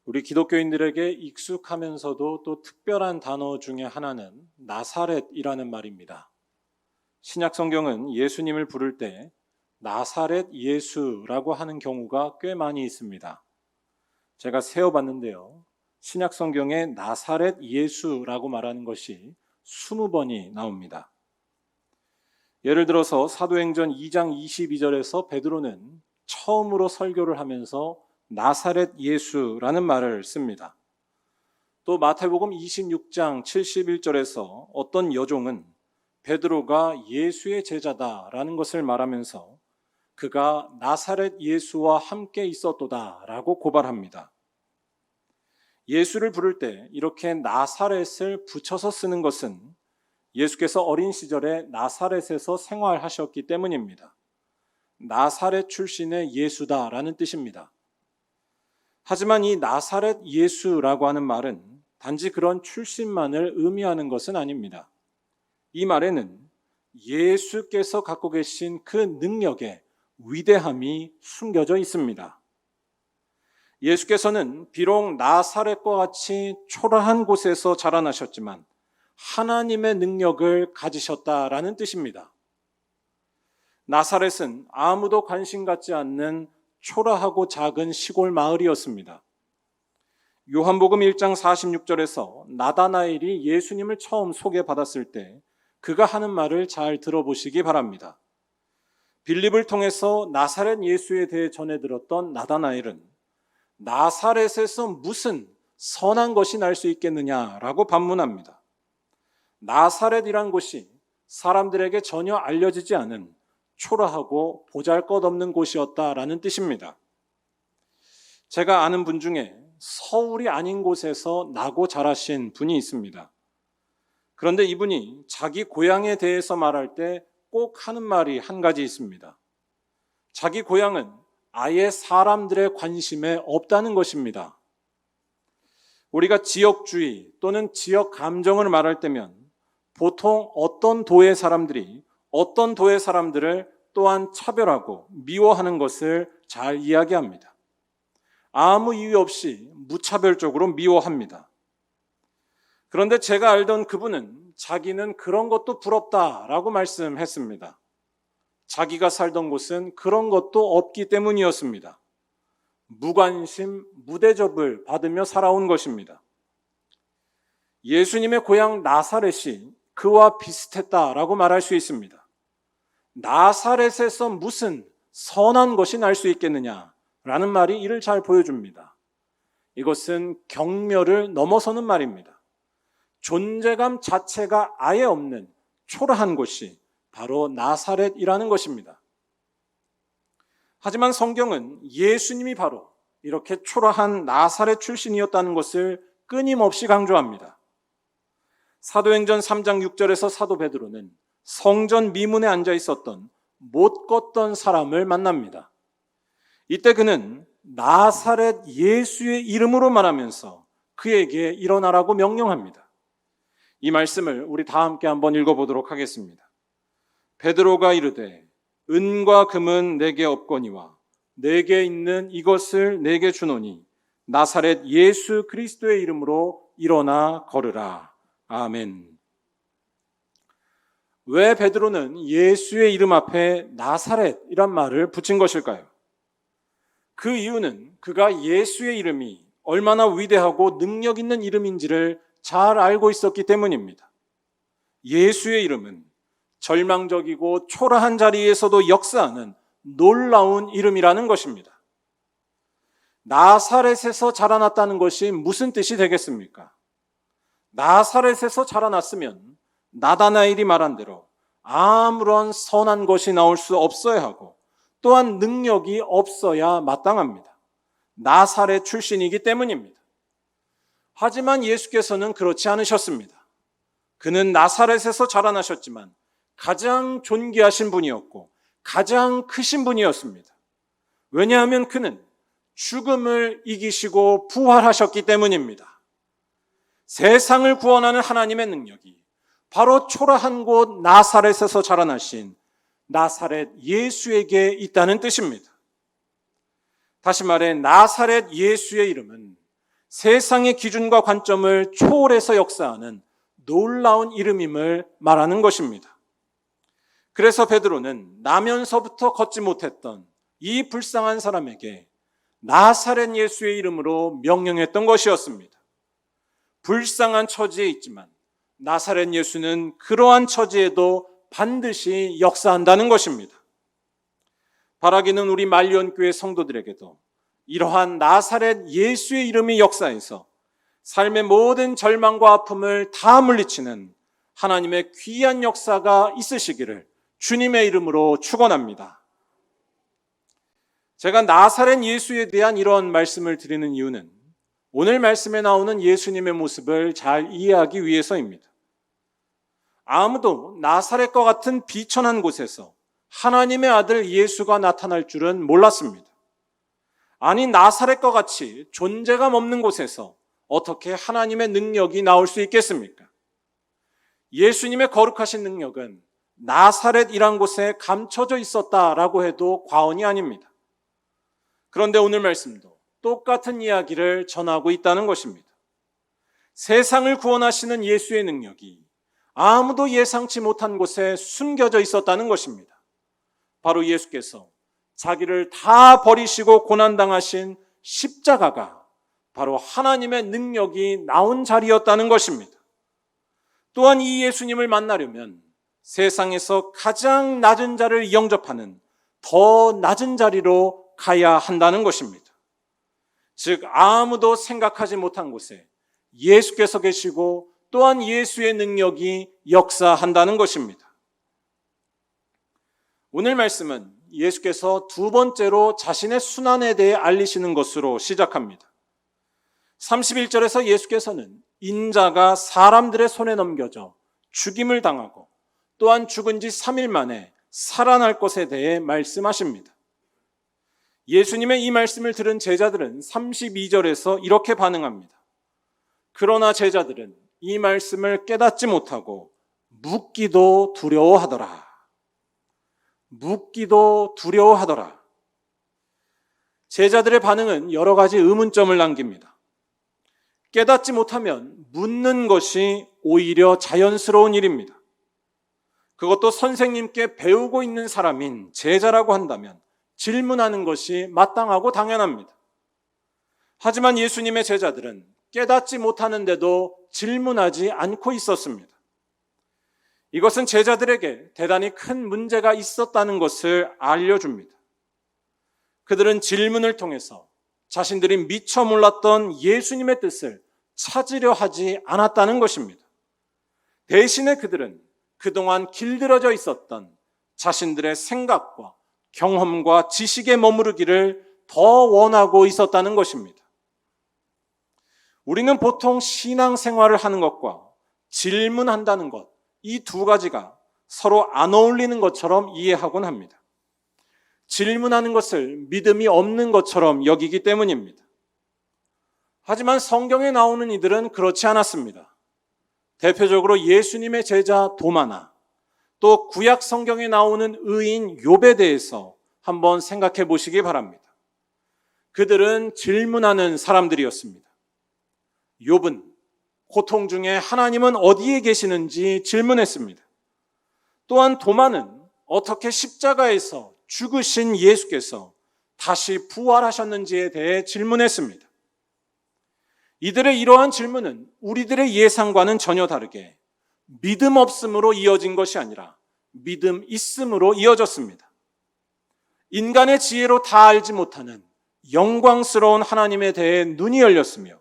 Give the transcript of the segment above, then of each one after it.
우리 기독교인들에게 익숙하면서도 또 특별한 단어 중에 하나는 나사렛이라는 말입니다. 신약 성경은 예수님을 부를 때 나사렛 예수라고 하는 경우가 꽤 많이 있습니다. 제가 세어봤는데요. 신약 성경에 나사렛 예수라고 말하는 것이 20번이 나옵니다. 예를 들어서 사도행전 2장 22절에서 베드로는 처음으로 설교를 하면서 나사렛 예수라는 말을 씁니다. 또 마태복음 26장 71절에서 어떤 여종은 베드로가 예수의 제자다라는 것을 말하면서 그가 나사렛 예수와 함께 있었도다라고 고발합니다. 예수를 부를 때 이렇게 나사렛을 붙여서 쓰는 것은 예수께서 어린 시절에 나사렛에서 생활하셨기 때문입니다. 나사렛 출신의 예수다라는 뜻입니다. 하지만 이 나사렛 예수라고 하는 말은 단지 그런 출신만을 의미하는 것은 아닙니다. 이 말에는 예수께서 갖고 계신 그 능력의 위대함이 숨겨져 있습니다. 예수께서는 비록 나사렛과 같이 초라한 곳에서 자라나셨지만 하나님의 능력을 가지셨다라는 뜻입니다. 나사렛은 아무도 관심 갖지 않는 초라하고 작은 시골 마을이었습니다. 요한복음 1장 46절에서 나다나엘이 예수님을 처음 소개받았을 때 그가 하는 말을 잘 들어보시기 바랍니다. 빌립을 통해서 나사렛 예수에 대해 전해 들었던 나다나엘은 나사렛에서 무슨 선한 것이 날 수 있겠느냐라고 반문합니다. 나사렛이란 곳이 사람들에게 전혀 알려지지 않은 초라하고 보잘것없는 곳이었다라는 뜻입니다. 제가 아는 분 중에 서울이 아닌 곳에서 나고 자라신 분이 있습니다. 그런데 이분이 자기 고향에 대해서 말할 때 꼭 하는 말이 한 가지 있습니다. 자기 고향은 아예 사람들의 관심에 없다는 것입니다. 우리가 지역주의 또는 지역 감정을 말할 때면 보통 어떤 도의 사람들이 어떤 도의 사람들을 또한 차별하고 미워하는 것을 잘 이야기합니다. 아무 이유 없이 무차별적으로 미워합니다. 그런데 제가 알던 그분은 자기는 그런 것도 부럽다라고 말씀했습니다. 자기가 살던 곳은 그런 것도 없기 때문이었습니다. 무관심, 무대접을 받으며 살아온 것입니다. 예수님의 고향 나사렛이 그와 비슷했다라고 말할 수 있습니다. 나사렛에서 무슨 선한 것이 날 수 있겠느냐라는 말이 이를 잘 보여줍니다. 이것은 경멸을 넘어서는 말입니다. 존재감 자체가 아예 없는 초라한 곳이 바로 나사렛이라는 것입니다. 하지만 성경은 예수님이 바로 이렇게 초라한 나사렛 출신이었다는 것을 끊임없이 강조합니다. 사도행전 3장 6절에서 사도 베드로는 성전 미문에 앉아 있었던 못 걷던 사람을 만납니다. 이때 그는 나사렛 예수의 이름으로 말하면서 그에게 일어나라고 명령합니다. 이 말씀을 우리 다 함께 한번 읽어보도록 하겠습니다. 베드로가 이르되 은과 금은 내게 없거니와 내게 있는 이것을 내게 주노니 나사렛 예수 그리스도의 이름으로 일어나 걸으라. 아멘. 왜 베드로는 예수의 이름 앞에 나사렛이란 말을 붙인 것일까요? 그 이유는 그가 예수의 이름이 얼마나 위대하고 능력 있는 이름인지를 잘 알고 있었기 때문입니다. 예수의 이름은 절망적이고 초라한 자리에서도 역사하는 놀라운 이름이라는 것입니다. 나사렛에서 자라났다는 것이 무슨 뜻이 되겠습니까? 나사렛에서 자라났으면 나다나엘이 말한 대로 아무런 선한 것이 나올 수 없어야 하고 또한 능력이 없어야 마땅합니다. 나사렛 출신이기 때문입니다. 하지만 예수께서는 그렇지 않으셨습니다. 그는 나사렛에서 자라나셨지만 가장 존귀하신 분이었고 가장 크신 분이었습니다. 왜냐하면 그는 죽음을 이기시고 부활하셨기 때문입니다. 세상을 구원하는 하나님의 능력이 바로 초라한 곳 나사렛에서 자라나신 나사렛 예수에게 있다는 뜻입니다. 다시 말해 나사렛 예수의 이름은 세상의 기준과 관점을 초월해서 역사하는 놀라운 이름임을 말하는 것입니다. 그래서 베드로는 나면서부터 걷지 못했던 이 불쌍한 사람에게 나사렛 예수의 이름으로 명령했던 것이었습니다. 불쌍한 처지에 있지만 나사렛 예수는 그러한 처지에도 반드시 역사한다는 것입니다. 바라기는 우리 말리온교회 성도들에게도 이러한 나사렛 예수의 이름이 역사해서 삶의 모든 절망과 아픔을 다 물리치는 하나님의 귀한 역사가 있으시기를 주님의 이름으로 축원합니다. 제가 나사렛 예수에 대한 이런 말씀을 드리는 이유는 오늘 말씀에 나오는 예수님의 모습을 잘 이해하기 위해서입니다. 아무도 나사렛과 같은 비천한 곳에서 하나님의 아들 예수가 나타날 줄은 몰랐습니다. 아니, 나사렛과 같이 존재감 없는 곳에서 어떻게 하나님의 능력이 나올 수 있겠습니까? 예수님의 거룩하신 능력은 나사렛이란 곳에 감춰져 있었다라고 해도 과언이 아닙니다. 그런데 오늘 말씀도 똑같은 이야기를 전하고 있다는 것입니다. 세상을 구원하시는 예수의 능력이 아무도 예상치 못한 곳에 숨겨져 있었다는 것입니다. 바로 예수께서 자기를 다 버리시고 고난당하신 십자가가 바로 하나님의 능력이 나온 자리였다는 것입니다. 또한 이 예수님을 만나려면 세상에서 가장 낮은 자를 영접하는 더 낮은 자리로 가야 한다는 것입니다. 즉, 아무도 생각하지 못한 곳에 예수께서 계시고 또한 예수의 능력이 역사한다는 것입니다. 오늘 말씀은 예수께서 두 번째로 자신의 순환에 대해 알리시는 것으로 시작합니다. 31절에서 예수께서는 인자가 사람들의 손에 넘겨져 죽임을 당하고 또한 죽은 지 3일 만에 살아날 것에 대해 말씀하십니다. 예수님의 이 말씀을 들은 제자들은 32절에서 이렇게 반응합니다. 그러나 제자들은 이 말씀을 깨닫지 못하고 묻기도 두려워하더라. 묻기도 두려워하더라. 제자들의 반응은 여러 가지 의문점을 남깁니다. 깨닫지 못하면 묻는 것이 오히려 자연스러운 일입니다. 그것도 선생님께 배우고 있는 사람인 제자라고 한다면 질문하는 것이 마땅하고 당연합니다. 하지만 예수님의 제자들은 깨닫지 못하는데도 질문하지 않고 있었습니다. 이것은 제자들에게 대단히 큰 문제가 있었다는 것을 알려줍니다. 그들은 질문을 통해서 자신들이 미처 몰랐던 예수님의 뜻을 찾으려 하지 않았다는 것입니다. 대신에 그들은 그동안 길들여져 있었던 자신들의 생각과 경험과 지식에 머무르기를 더 원하고 있었다는 것입니다. 우리는 보통 신앙생활을 하는 것과 질문한다는 것, 이 두 가지가 서로 안 어울리는 것처럼 이해하곤 합니다. 질문하는 것을 믿음이 없는 것처럼 여기기 때문입니다. 하지만 성경에 나오는 이들은 그렇지 않았습니다. 대표적으로 예수님의 제자 도마나 또 구약 성경에 나오는 의인 욥에 대해서 한번 생각해 보시기 바랍니다. 그들은 질문하는 사람들이었습니다. 욥은 고통 중에 하나님은 어디에 계시는지 질문했습니다. 또한 도마는 어떻게 십자가에서 죽으신 예수께서 다시 부활하셨는지에 대해 질문했습니다. 이들의 이러한 질문은 우리들의 예상과는 전혀 다르게 믿음 없음으로 이어진 것이 아니라 믿음 있음으로 이어졌습니다. 인간의 지혜로 다 알지 못하는 영광스러운 하나님에 대해 눈이 열렸으며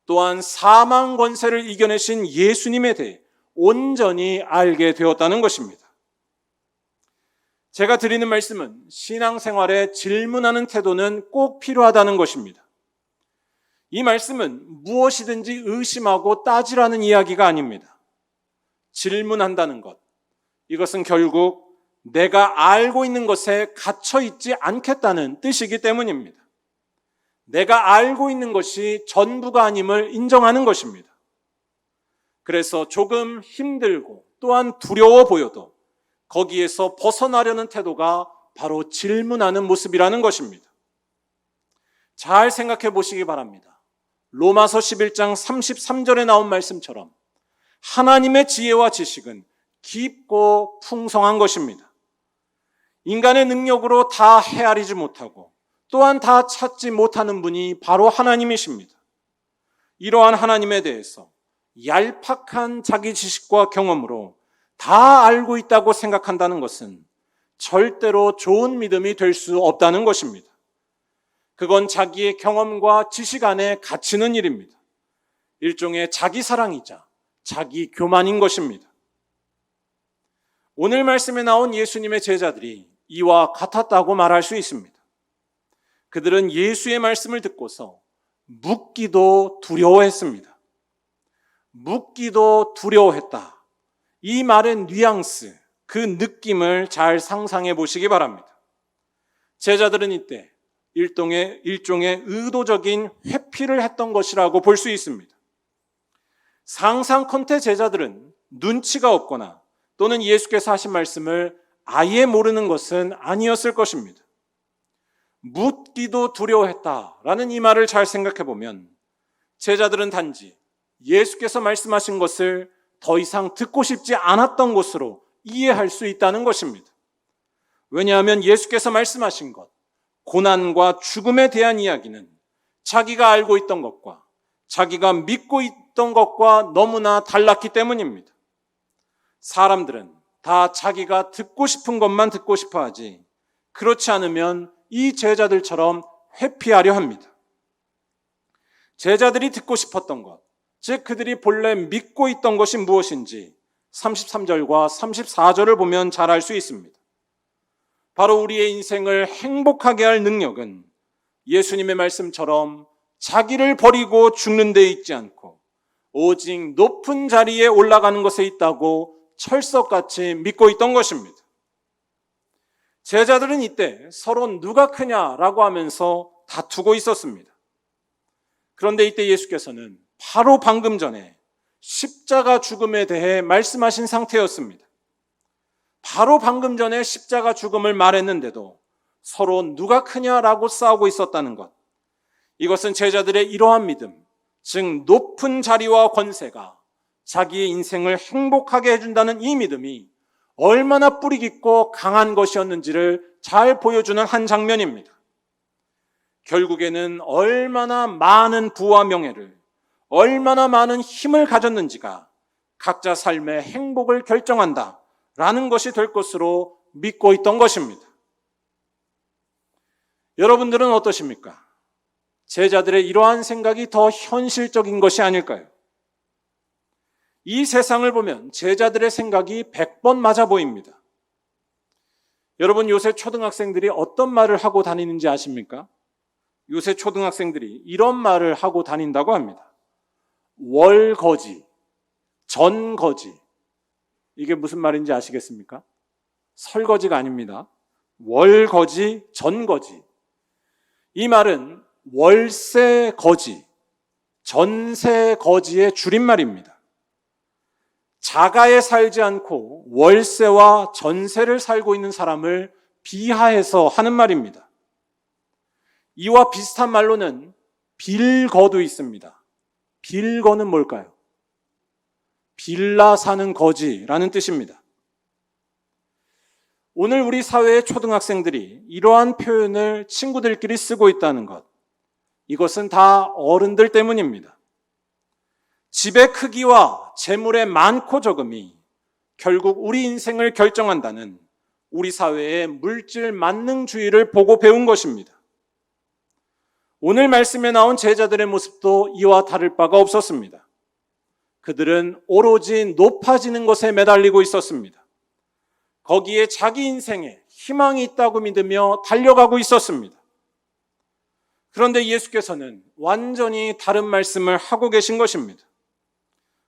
또한 사망 권세를 이겨내신 예수님에 대해 온전히 알게 되었다는 것입니다. 제가 드리는 말씀은 신앙생활에 질문하는 태도는 꼭 필요하다는 것입니다. 이 말씀은 무엇이든지 의심하고 따지라는 이야기가 아닙니다. 질문한다는 것, 이것은 결국 내가 알고 있는 것에 갇혀 있지 않겠다는 뜻이기 때문입니다. 내가 알고 있는 것이 전부가 아님을 인정하는 것입니다. 그래서 조금 힘들고 또한 두려워 보여도 거기에서 벗어나려는 태도가 바로 질문하는 모습이라는 것입니다. 잘 생각해 보시기 바랍니다. 로마서 11장 33절에 나온 말씀처럼 하나님의 지혜와 지식은 깊고 풍성한 것입니다. 인간의 능력으로 다 헤아리지 못하고 또한 다 찾지 못하는 분이 바로 하나님이십니다. 이러한 하나님에 대해서 얄팍한 자기 지식과 경험으로 다 알고 있다고 생각한다는 것은 절대로 좋은 믿음이 될 수 없다는 것입니다. 그건 자기의 경험과 지식 안에 갇히는 일입니다. 일종의 자기 사랑이자 자기 교만인 것입니다. 오늘 말씀에 나온 예수님의 제자들이 이와 같았다고 말할 수 있습니다. 그들은 예수의 말씀을 듣고서 묻기도 두려워했습니다. 묻기도 두려워했다. 이 말의 뉘앙스, 그 느낌을 잘 상상해 보시기 바랍니다. 제자들은 이때 일종의 의도적인 회피를 했던 것이라고 볼 수 있습니다. 상상컨대 제자들은 눈치가 없거나 또는 예수께서 하신 말씀을 아예 모르는 것은 아니었을 것입니다. 묻기도 두려워했다라는 이 말을 잘 생각해 보면 제자들은 단지 예수께서 말씀하신 것을 더 이상 듣고 싶지 않았던 것으로 이해할 수 있다는 것입니다. 왜냐하면 예수께서 말씀하신 것, 고난과 죽음에 대한 이야기는 자기가 알고 있던 것과 자기가 믿고 있던 것과 너무나 달랐기 때문입니다. 사람들은 다 자기가 듣고 싶은 것만 듣고 싶어 하지 그렇지 않으면 이 제자들처럼 회피하려 합니다. 제자들이 듣고 싶었던 것, 즉 그들이 본래 믿고 있던 것이 무엇인지 33절과 34절을 보면 잘 알 수 있습니다. 바로 우리의 인생을 행복하게 할 능력은 예수님의 말씀처럼 자기를 버리고 죽는 데 있지 않고 오직 높은 자리에 올라가는 것에 있다고 철석같이 믿고 있던 것입니다. 제자들은 이때 서로 누가 크냐라고 하면서 다투고 있었습니다. 그런데 이때 예수께서는 바로 방금 전에 십자가 죽음에 대해 말씀하신 상태였습니다. 바로 방금 전에 십자가 죽음을 말했는데도 서로 누가 크냐라고 싸우고 있었다는 것. 이것은 제자들의 이러한 믿음, 즉 높은 자리와 권세가 자기의 인생을 행복하게 해준다는 이 믿음이 얼마나 뿌리 깊고 강한 것이었는지를 잘 보여주는 한 장면입니다. 결국에는 얼마나 많은 부와 명예를, 얼마나 많은 힘을 가졌는지가 각자 삶의 행복을 결정한다라는 것이 될 것으로 믿고 있던 것입니다. 여러분들은 어떠십니까? 제자들의 이러한 생각이 더 현실적인 것이 아닐까요? 이 세상을 보면 제자들의 생각이 100번 맞아 보입니다. 여러분, 요새 초등학생들이 어떤 말을 하고 다니는지 아십니까? 요새 초등학생들이 이런 말을 하고 다닌다고 합니다. 월거지, 전거지. 이게 무슨 말인지 아시겠습니까? 설거지가 아닙니다. 월거지, 전거지. 이 말은 월세거지, 전세거지의 줄임말입니다. 자가에 살지 않고 월세와 전세를 살고 있는 사람을 비하해서 하는 말입니다. 이와 비슷한 말로는 빌거도 있습니다. 빌거는 뭘까요? 빌라 사는 거지라는 뜻입니다. 오늘 우리 사회의 초등학생들이 이러한 표현을 친구들끼리 쓰고 있다는 것, 이것은 다 어른들 때문입니다. 집의 크기와 재물의 많고 적음이 결국 우리 인생을 결정한다는 우리 사회의 물질 만능주의를 보고 배운 것입니다. 오늘 말씀에 나온 제자들의 모습도 이와 다를 바가 없었습니다. 그들은 오로지 높아지는 것에 매달리고 있었습니다. 거기에 자기 인생에 희망이 있다고 믿으며 달려가고 있었습니다. 그런데 예수께서는 완전히 다른 말씀을 하고 계신 것입니다.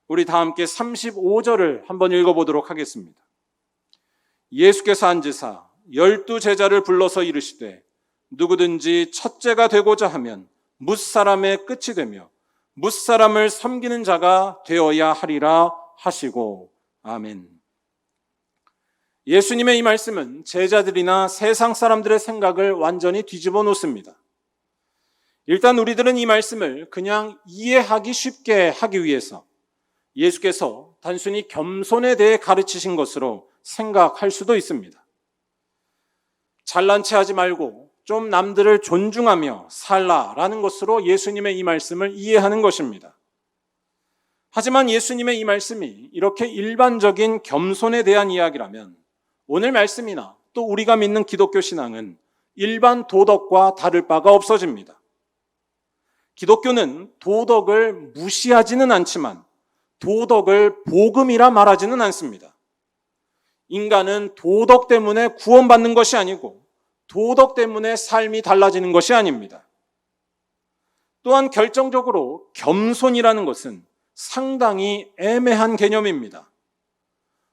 우리 다 함께 35절을 한번 읽어보도록 하겠습니다. 예수께서 앉으사 12 제자를 불러서 이르시되 누구든지 첫째가 되고자 하면 뭇사람의 끝이 되며 뭇사람을 섬기는 자가 되어야 하리라 하시고 아멘. 예수님의 이 말씀은 제자들이나 세상 사람들의 생각을 완전히 뒤집어 놓습니다. 일단 우리들은 이 말씀을 그냥 이해하기 쉽게 하기 위해서 예수께서 단순히 겸손에 대해 가르치신 것으로 생각할 수도 있습니다. 잘난 체 하지 말고 좀 남들을 존중하며 살라라는 것으로 예수님의 이 말씀을 이해하는 것입니다. 하지만 예수님의 이 말씀이 이렇게 일반적인 겸손에 대한 이야기라면 오늘 말씀이나 또 우리가 믿는 기독교 신앙은 일반 도덕과 다를 바가 없어집니다. 기독교는 도덕을 무시하지는 않지만 도덕을 복음이라 말하지는 않습니다. 인간은 도덕 때문에 구원받는 것이 아니고 도덕 때문에 삶이 달라지는 것이 아닙니다. 또한 결정적으로 겸손이라는 것은 상당히 애매한 개념입니다.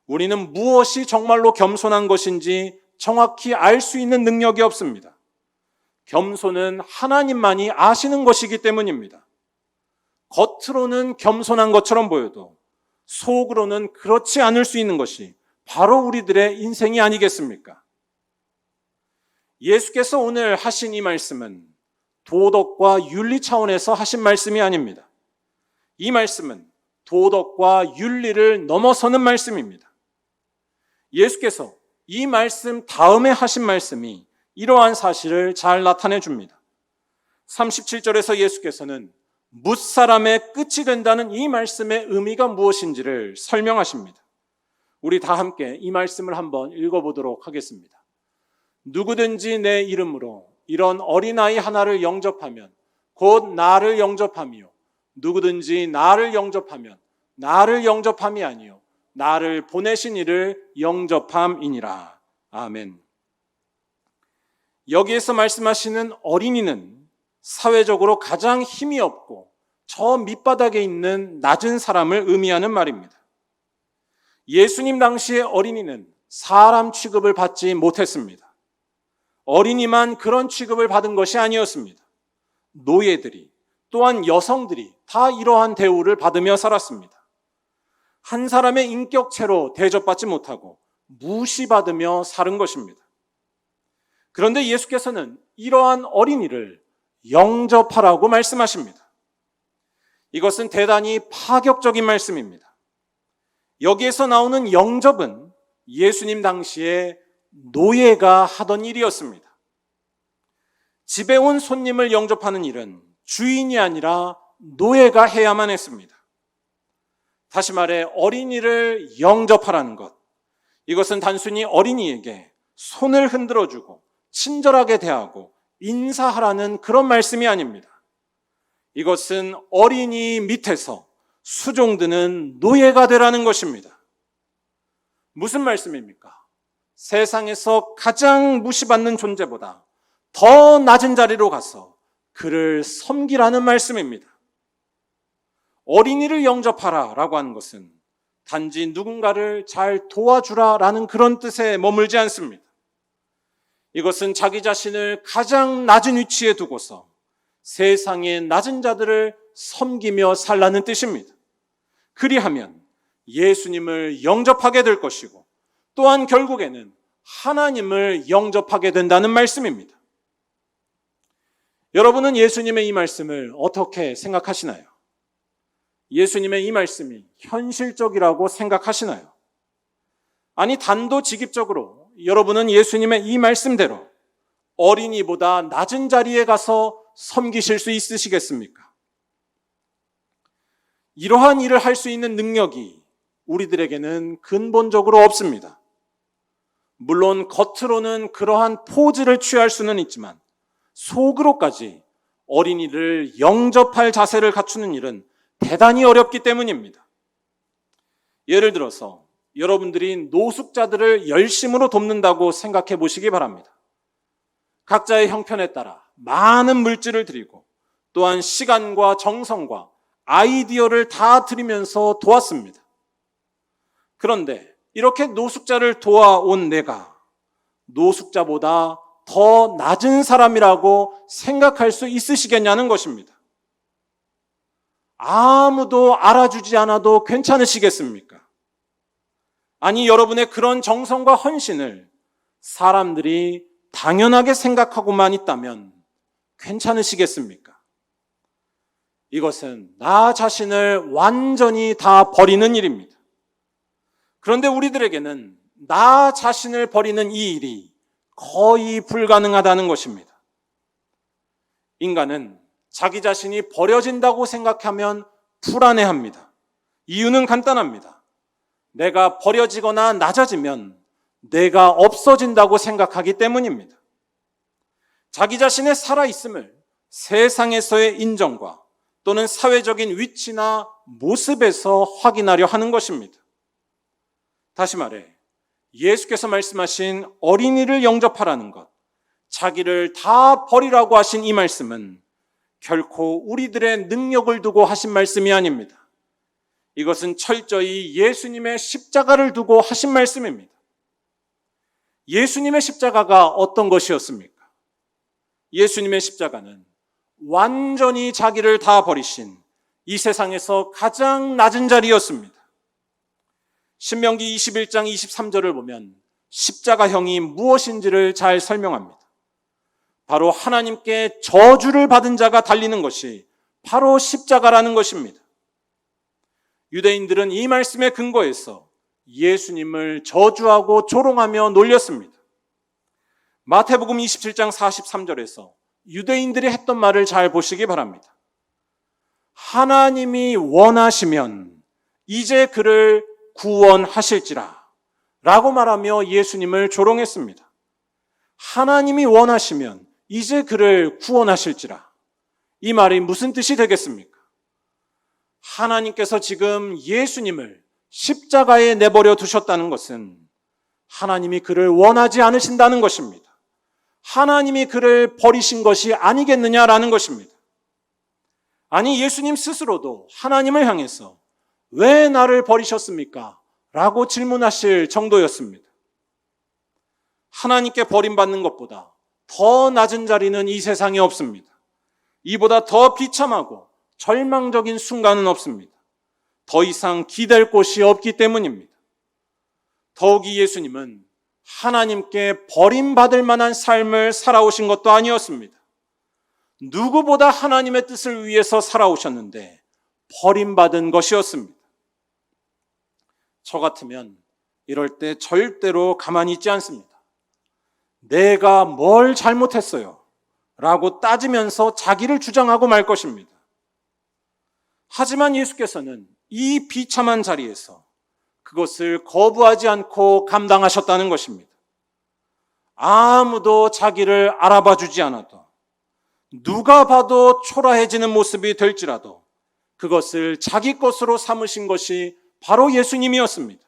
우리는 무엇이 정말로 겸손한 것인지 정확히 알 수 있는 능력이 없습니다. 겸손은 하나님만이 아시는 것이기 때문입니다. 겉으로는 겸손한 것처럼 보여도 속으로는 그렇지 않을 수 있는 것이 바로 우리들의 인생이 아니겠습니까? 예수께서 오늘 하신 이 말씀은 도덕과 윤리 차원에서 하신 말씀이 아닙니다. 이 말씀은 도덕과 윤리를 넘어서는 말씀입니다. 예수께서 이 말씀 다음에 하신 말씀이 이러한 사실을 잘 나타내 줍니다. 37절에서 예수께서는 뭇사람의 끝이 된다는 이 말씀의 의미가 무엇인지를 설명하십니다. 우리 다 함께 이 말씀을 한번 읽어보도록 하겠습니다. 누구든지 내 이름으로 이런 어린아이 하나를 영접하면 곧 나를 영접하며 누구든지 나를 영접하면 나를 영접함이 아니요 나를 보내신 이를 영접함이니라. 아멘. 여기에서 말씀하시는 어린이는 사회적으로 가장 힘이 없고 저 밑바닥에 있는 낮은 사람을 의미하는 말입니다. 예수님 당시의 어린이는 사람 취급을 받지 못했습니다. 어린이만 그런 취급을 받은 것이 아니었습니다. 노예들이 또한 여성들이 다 이러한 대우를 받으며 살았습니다. 한 사람의 인격체로 대접받지 못하고 무시받으며 사는 것입니다. 그런데 예수께서는 이러한 어린이를 영접하라고 말씀하십니다. 이것은 대단히 파격적인 말씀입니다. 여기에서 나오는 영접은 예수님 당시에 노예가 하던 일이었습니다. 집에 온 손님을 영접하는 일은 주인이 아니라 노예가 해야만 했습니다. 다시 말해 어린이를 영접하라는 것, 이것은 단순히 어린이에게 손을 흔들어주고 친절하게 대하고 인사하라는 그런 말씀이 아닙니다. 이것은 어린이 밑에서 수종드는 노예가 되라는 것입니다. 무슨 말씀입니까? 세상에서 가장 무시받는 존재보다 더 낮은 자리로 가서 그를 섬기라는 말씀입니다. 어린이를 영접하라라고 하는 것은 단지 누군가를 잘 도와주라라는 그런 뜻에 머물지 않습니다. 이것은 자기 자신을 가장 낮은 위치에 두고서 세상의 낮은 자들을 섬기며 살라는 뜻입니다. 그리하면 예수님을 영접하게 될 것이고 또한 결국에는 하나님을 영접하게 된다는 말씀입니다. 여러분은 예수님의 이 말씀을 어떻게 생각하시나요? 예수님의 이 말씀이 현실적이라고 생각하시나요? 아니, 단도직입적으로 여러분은 예수님의 이 말씀대로 어린이보다 낮은 자리에 가서 섬기실 수 있으시겠습니까? 이러한 일을 할 수 있는 능력이 우리들에게는 근본적으로 없습니다. 물론 겉으로는 그러한 포즈를 취할 수는 있지만 속으로까지 어린이를 영접할 자세를 갖추는 일은 대단히 어렵기 때문입니다. 예를 들어서 여러분들이 노숙자들을 열심으로 돕는다고 생각해 보시기 바랍니다. 각자의 형편에 따라 많은 물질을 드리고 또한 시간과 정성과 아이디어를 다 드리면서 도왔습니다. 그런데 이렇게 노숙자를 도와온 내가 노숙자보다 더 낮은 사람이라고 생각할 수 있으시겠냐는 것입니다. 아무도 알아주지 않아도 괜찮으시겠습니까? 아니, 여러분의 그런 정성과 헌신을 사람들이 당연하게 생각하고만 있다면 괜찮으시겠습니까? 이것은 나 자신을 완전히 다 버리는 일입니다. 그런데 우리들에게는 나 자신을 버리는 이 일이 거의 불가능하다는 것입니다. 인간은 자기 자신이 버려진다고 생각하면 불안해합니다. 이유는 간단합니다. 내가 버려지거나 낮아지면 내가 없어진다고 생각하기 때문입니다. 자기 자신의 살아있음을 세상에서의 인정과 또는 사회적인 위치나 모습에서 확인하려 하는 것입니다. 다시 말해, 예수께서 말씀하신 어린이를 영접하라는 것, 자기를 다 버리라고 하신 이 말씀은 결코 우리들의 능력을 두고 하신 말씀이 아닙니다. 이것은 철저히 예수님의 십자가를 두고 하신 말씀입니다. 예수님의 십자가가 어떤 것이었습니까? 예수님의 십자가는 완전히 자기를 다 버리신 이 세상에서 가장 낮은 자리였습니다. 신명기 21장 23절을 보면 십자가형이 무엇인지를 잘 설명합니다. 바로 하나님께 저주를 받은 자가 달리는 것이 바로 십자가라는 것입니다. 유대인들은 이 말씀에 근거해서 예수님을 저주하고 조롱하며 놀렸습니다. 마태복음 27장 43절에서 유대인들이 했던 말을 잘 보시기 바랍니다. 하나님이 원하시면 이제 그를 구원하실지라 라고 말하며 예수님을 조롱했습니다. 하나님이 원하시면 이제 그를 구원하실지라. 이 말이 무슨 뜻이 되겠습니까? 하나님께서 지금 예수님을 십자가에 내버려 두셨다는 것은 하나님이 그를 원하지 않으신다는 것입니다. 하나님이 그를 버리신 것이 아니겠느냐라는 것입니다. 아니, 예수님 스스로도 하나님을 향해서 왜 나를 버리셨습니까? 라고 질문하실 정도였습니다. 하나님께 버림받는 것보다 더 낮은 자리는 이 세상에 없습니다. 이보다 더 비참하고 절망적인 순간은 없습니다. 더 이상 기댈 곳이 없기 때문입니다. 더욱이 예수님은 하나님께 버림받을 만한 삶을 살아오신 것도 아니었습니다. 누구보다 하나님의 뜻을 위해서 살아오셨는데 버림받은 것이었습니다. 저 같으면 이럴 때 절대로 가만히 있지 않습니다. 내가 뭘 잘못했어요? 라고 따지면서 자기를 주장하고 말 것입니다. 하지만 예수께서는 이 비참한 자리에서 그것을 거부하지 않고 감당하셨다는 것입니다. 아무도 자기를 알아봐 주지 않아도, 누가 봐도 초라해지는 모습이 될지라도 그것을 자기 것으로 삼으신 것이 바로 예수님이었습니다.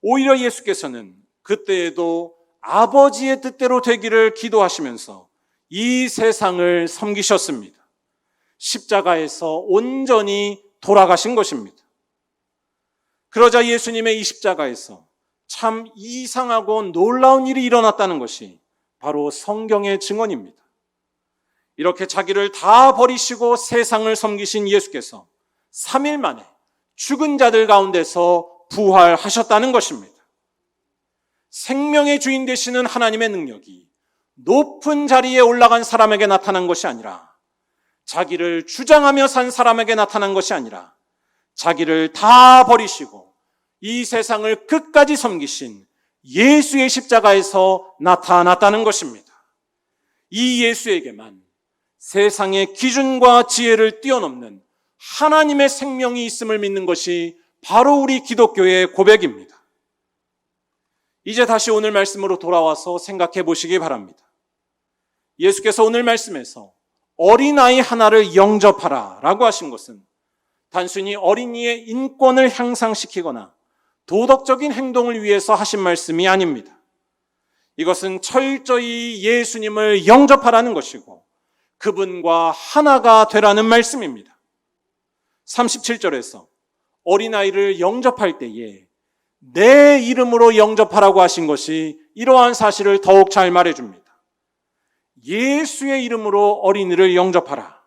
오히려 예수께서는 그때에도 아버지의 뜻대로 되기를 기도하시면서 이 세상을 섬기셨습니다. 십자가에서 온전히 돌아가신 것입니다. 그러자 예수님의 이 십자가에서 참 이상하고 놀라운 일이 일어났다는 것이 바로 성경의 증언입니다. 이렇게 자기를 다 버리시고 세상을 섬기신 예수께서 3일 만에 죽은 자들 가운데서 부활하셨다는 것입니다. 생명의 주인 되시는 하나님의 능력이 높은 자리에 올라간 사람에게 나타난 것이 아니라, 자기를 주장하며 산 사람에게 나타난 것이 아니라, 자기를 다 버리시고 이 세상을 끝까지 섬기신 예수의 십자가에서 나타났다는 것입니다. 이 예수에게만 세상의 기준과 지혜를 뛰어넘는 하나님의 생명이 있음을 믿는 것이 바로 우리 기독교의 고백입니다. 이제 다시 오늘 말씀으로 돌아와서 생각해 보시기 바랍니다. 예수께서 오늘 말씀에서 어린아이 하나를 영접하라 라고 하신 것은 단순히 어린이의 인권을 향상시키거나 도덕적인 행동을 위해서 하신 말씀이 아닙니다. 이것은 철저히 예수님을 영접하라는 것이고 그분과 하나가 되라는 말씀입니다. 37절에서 어린아이를 영접할 때에 내 이름으로 영접하라고 하신 것이 이러한 사실을 더욱 잘 말해줍니다. 예수의 이름으로 어린이를 영접하라.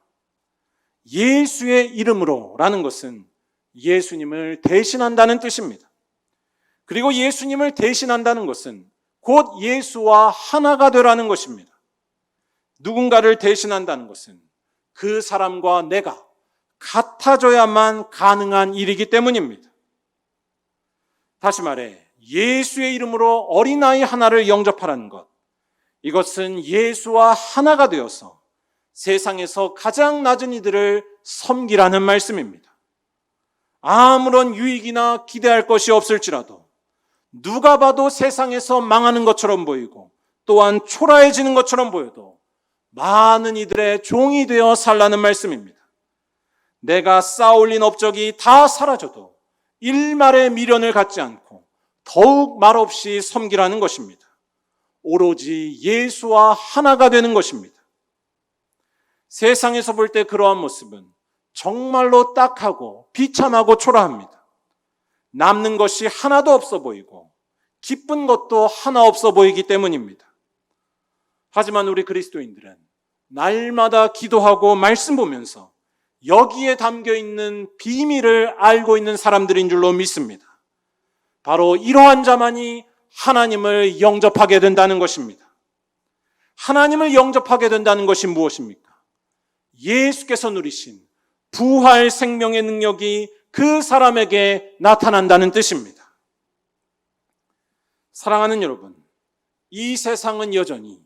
예수의 이름으로 라는 것은 예수님을 대신한다는 뜻입니다. 그리고 예수님을 대신한다는 것은 곧 예수와 하나가 되라는 것입니다. 누군가를 대신한다는 것은 그 사람과 내가 같아져야만 가능한 일이기 때문입니다. 다시 말해 예수의 이름으로 어린아이 하나를 영접하라는 것, 이것은 예수와 하나가 되어서 세상에서 가장 낮은 이들을 섬기라는 말씀입니다. 아무런 유익이나 기대할 것이 없을지라도 누가 봐도 세상에서 망하는 것처럼 보이고 또한 초라해지는 것처럼 보여도 많은 이들의 종이 되어 살라는 말씀입니다. 내가 쌓아올린 업적이 다 사라져도 일말의 미련을 갖지 않고 더욱 말없이 섬기라는 것입니다. 오로지 예수와 하나가 되는 것입니다. 세상에서 볼 때 그러한 모습은 정말로 딱하고 비참하고 초라합니다. 남는 것이 하나도 없어 보이고 기쁜 것도 하나 없어 보이기 때문입니다. 하지만 우리 그리스도인들은 날마다 기도하고 말씀 보면서 여기에 담겨있는 비밀을 알고 있는 사람들인 줄로 믿습니다. 바로 이러한 자만이 하나님을 영접하게 된다는 것입니다. 하나님을 영접하게 된다는 것이 무엇입니까? 예수께서 누리신 부활 생명의 능력이 그 사람에게 나타난다는 뜻입니다. 사랑하는 여러분, 이 세상은 여전히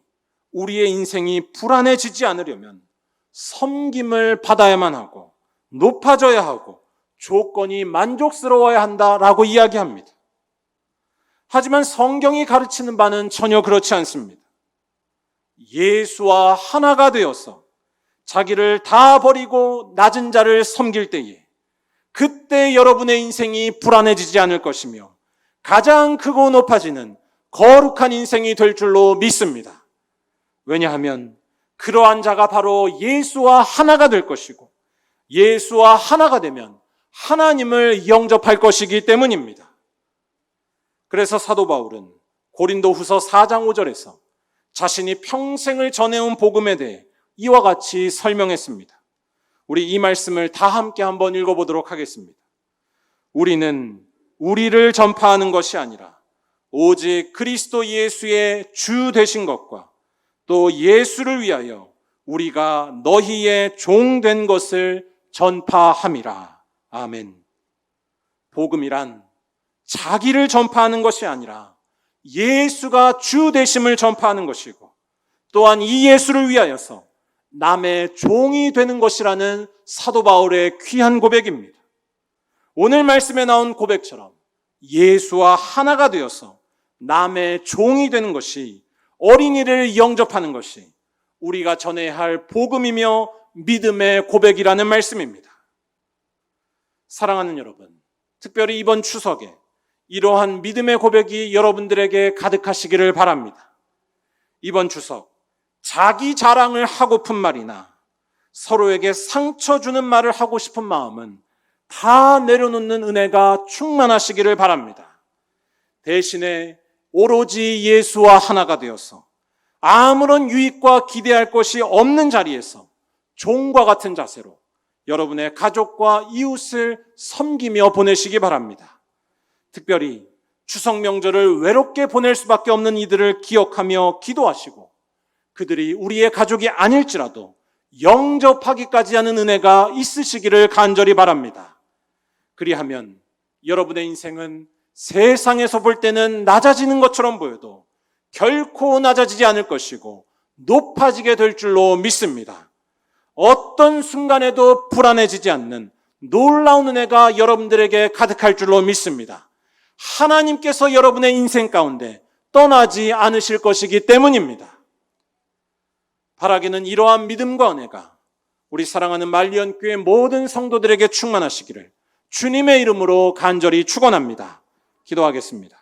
우리의 인생이 불안해지지 않으려면 섬김을 받아야만 하고 높아져야 하고 조건이 만족스러워야 한다라고 이야기합니다. 하지만 성경이 가르치는 바는 전혀 그렇지 않습니다. 예수와 하나가 되어서 자기를 다 버리고 낮은 자를 섬길 때에 그때 여러분의 인생이 불안해지지 않을 것이며 가장 크고 높아지는 거룩한 인생이 될 줄로 믿습니다. 왜냐하면 그러한 자가 바로 예수와 하나가 될 것이고 예수와 하나가 되면 하나님을 영접할 것이기 때문입니다. 그래서 사도 바울은 고린도후서 4장 5절에서 자신이 평생을 전해온 복음에 대해 이와 같이 설명했습니다. 우리 이 말씀을 다 함께 한번 읽어보도록 하겠습니다. 우리는 우리를 전파하는 것이 아니라 오직 그리스도 예수의 주 되신 것과 또 예수를 위하여 우리가 너희의 종 된 것을 전파함이라. 아멘. 복음이란 자기를 전파하는 것이 아니라 예수가 주 되심을 전파하는 것이고 또한 이 예수를 위하여서 남의 종이 되는 것이라는 사도 바울의 귀한 고백입니다. 오늘 말씀에 나온 고백처럼 예수와 하나가 되어서 남의 종이 되는 것이, 어린이를 영접하는 것이 우리가 전해야 할 복음이며 믿음의 고백이라는 말씀입니다. 사랑하는 여러분, 특별히 이번 추석에 이러한 믿음의 고백이 여러분들에게 가득하시기를 바랍니다. 이번 추석 자기 자랑을 하고픈 말이나 서로에게 상처 주는 말을 하고 싶은 마음은 다 내려놓는 은혜가 충만하시기를 바랍니다. 대신에 오로지 예수와 하나가 되어서 아무런 유익과 기대할 것이 없는 자리에서 종과 같은 자세로 여러분의 가족과 이웃을 섬기며 보내시기 바랍니다. 특별히 추석 명절을 외롭게 보낼 수밖에 없는 이들을 기억하며 기도하시고 그들이 우리의 가족이 아닐지라도 영접하기까지 하는 은혜가 있으시기를 간절히 바랍니다. 그리하면 여러분의 인생은 세상에서 볼 때는 낮아지는 것처럼 보여도 결코 낮아지지 않을 것이고 높아지게 될 줄로 믿습니다. 어떤 순간에도 불안해지지 않는 놀라운 은혜가 여러분들에게 가득할 줄로 믿습니다. 하나님께서 여러분의 인생 가운데 떠나지 않으실 것이기 때문입니다. 바라기는 이러한 믿음과 은혜가 우리 사랑하는 말리언교회 모든 성도들에게 충만하시기를 주님의 이름으로 간절히 축원합니다. 기도하겠습니다.